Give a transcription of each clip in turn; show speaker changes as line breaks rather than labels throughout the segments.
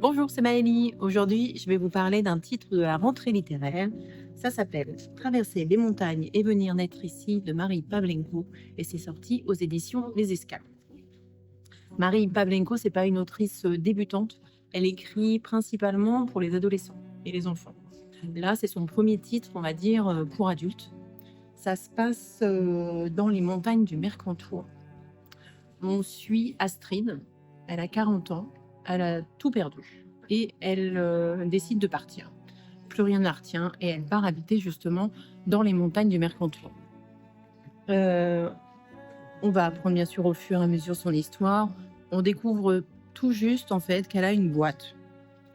Bonjour, c'est Maëlie. Aujourd'hui, je vais vous parler d'un titre de la rentrée littéraire. Ça s'appelle Traverser les montagnes et venir naître ici de Marie Pavlenko et c'est sorti aux éditions Les Escales. Marie Pavlenko, c'est pas une autrice débutante. Elle écrit principalement pour les adolescents et les enfants. Là, c'est son premier titre, on va dire, pour adultes. Ça se passe dans les montagnes du Mercantour. On suit Astrid, elle a 40 ans, elle a tout perdu et elle décide de partir. Plus rien ne la retient et elle part habiter justement dans les montagnes du Mercantour. Euh, on va apprendre bien sûr au fur et à mesure son histoire. On découvre tout juste en fait qu'elle a une boîte.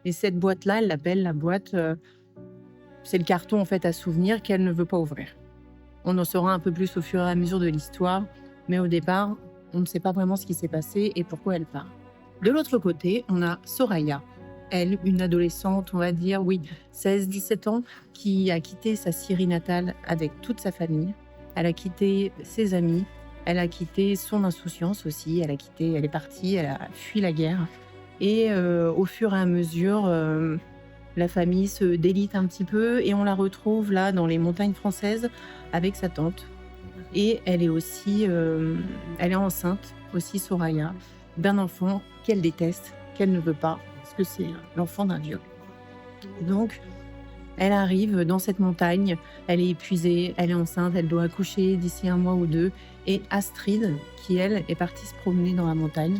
Et cette boîte-là, elle l'appelle la boîte, c'est le carton en fait à souvenirs qu'elle ne veut pas ouvrir. On en saura un peu plus au fur et à mesure de l'histoire, mais au départ, on ne sait pas vraiment ce qui s'est passé et pourquoi elle part. De l'autre côté, on a Soraya, elle, une adolescente, on va dire, oui, 16-17 ans, qui a quitté sa Syrie natale avec toute sa famille. Elle a quitté ses amis, elle a quitté son insouciance aussi, elle est partie, elle a fui la guerre. Et au fur et à mesure, la famille se délite un petit peu et on la retrouve là dans les montagnes françaises avec sa tante. Et elle est aussi, elle est enceinte aussi, Soraya, d'un enfant qu'elle déteste, qu'elle ne veut pas, parce que c'est l'enfant d'un dieu. Donc, elle arrive dans cette montagne, elle est épuisée, elle est enceinte, elle doit accoucher d'ici 1 mois ou 2. Et Astrid, qui elle est partie se promener dans la montagne,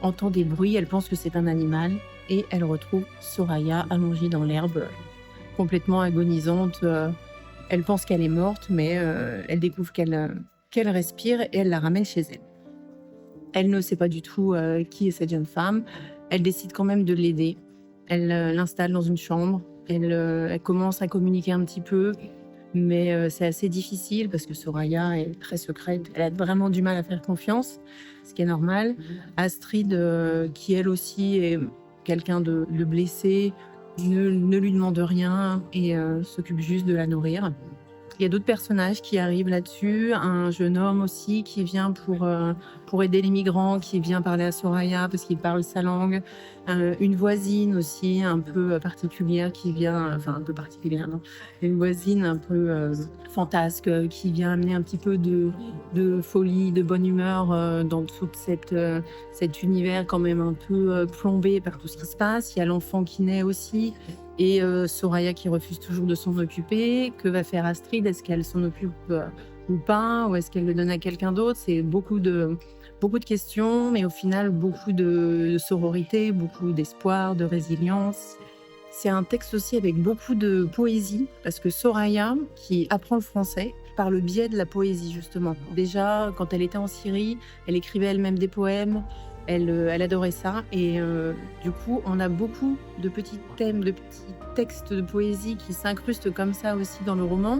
entend des bruits, elle pense que c'est un animal, et elle retrouve Soraya allongée dans l'herbe, complètement agonisante. Elle pense qu'elle est morte, mais elle découvre qu'elle respire et elle la ramène chez elle. Elle ne sait pas du tout qui est cette jeune femme. Elle décide quand même de l'aider. Elle l'installe dans une chambre. Elle commence à communiquer un petit peu, mais c'est assez difficile parce que Soraya est très secrète. Elle a vraiment du mal à faire confiance, ce qui est normal. Astrid, qui elle aussi est quelqu'un de blessé, ne lui demande rien et s'occupe juste de la nourrir. Il y a d'autres personnages qui arrivent là-dessus, un jeune homme aussi qui vient pour aider les migrants, qui vient parler à Soraya parce qu'il parle sa langue, une voisine aussi un peu particulière qui vient, enfin un peu particulière, non, une voisine un peu fantasque qui vient amener un petit peu de folie, de bonne humeur dans tout cet univers quand même un peu plombé par tout ce qui se passe. Il y a l'enfant qui naît aussi. Et Soraya qui refuse toujours de s'en occuper. Que va faire Astrid? Est-ce qu'elle s'en occupe ou pas? Ou est-ce qu'elle le donne à quelqu'un d'autre? C'est beaucoup de questions, mais au final, beaucoup de sororité, beaucoup d'espoir, de résilience. C'est un texte aussi avec beaucoup de poésie, parce que Soraya, qui apprend le français, par le biais de la poésie, justement. Déjà, quand elle était en Syrie, elle écrivait elle-même des poèmes. Elle adorait ça et du coup, on a beaucoup de petits thèmes, de petits textes de poésie qui s'incrustent comme ça aussi dans le roman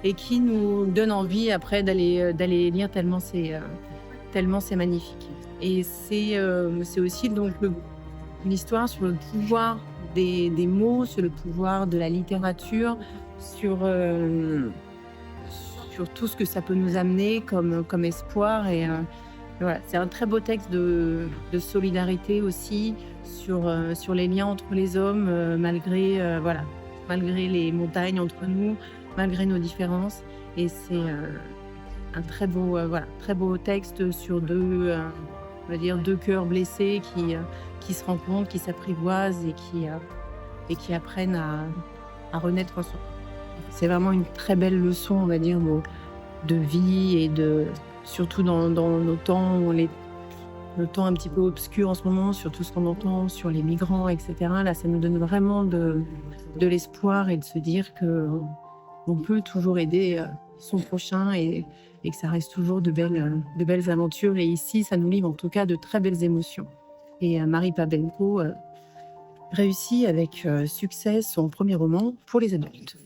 et qui nous donnent envie après d'aller lire tellement c'est magnifique. Et c'est aussi donc une histoire sur le pouvoir des mots, sur le pouvoir de la littérature, sur tout ce que ça peut nous amener comme espoir et voilà, c'est un très beau texte de solidarité aussi sur les liens entre les hommes, malgré les montagnes entre nous, malgré nos différences. Et c'est un très beau texte sur on va dire deux cœurs blessés qui se rencontrent, qui s'apprivoisent et qui apprennent à renaître en soi. C'est vraiment une très belle leçon, on va dire, de vie et surtout dans nos temps, le temps un petit peu obscur en ce moment, sur tout ce qu'on entend sur les migrants, etc. Là, ça nous donne vraiment de l'espoir et de se dire qu'on peut toujours aider son prochain et que ça reste toujours de belles aventures. Et ici, ça nous livre en tout cas de très belles émotions. Et Marie Pavlenko réussit avec succès son premier roman pour les adultes.